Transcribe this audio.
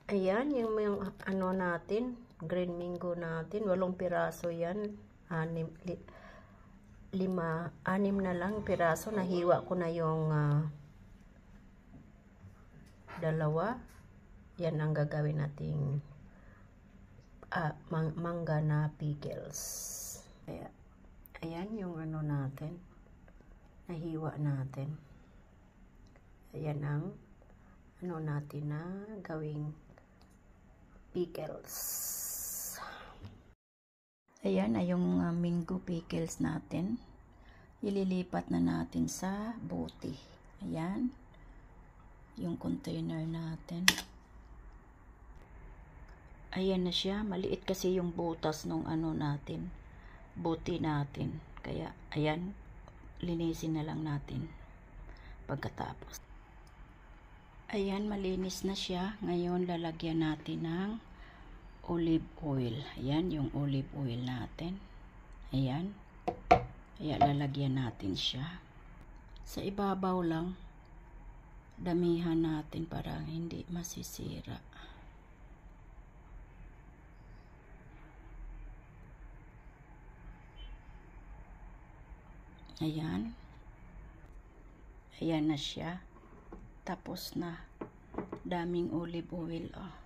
Ayan, yung ano natin, green mango natin, 8 piraso yan. 6 na lang piraso. Nahiwa ko na yung dalawa. Yan ang gagawin nating mangga na pickles. Ayan yung ano natin. Nahiwa natin. Ayan ang ano natin na gawing pickles. Ayan ay yung mango pickles natin. Ililipat na natin sa bote. Ayan. Yung container natin. Ayan na siya. Maliit kasi yung butas nung ano natin. Bote natin. Kaya ayan. Linisin na lang natin. Pagkatapos. Ayan, malinis na siya. Ngayon, lalagyan natin ng olive oil. Ayan, yung olive oil natin. Ayan. Ayan, lalagyan natin siya. Sa ibabaw lang. Damihan natin para hindi masisira. Ayan. Ayan na siya. Tapos na. Daming olive oil. Oh.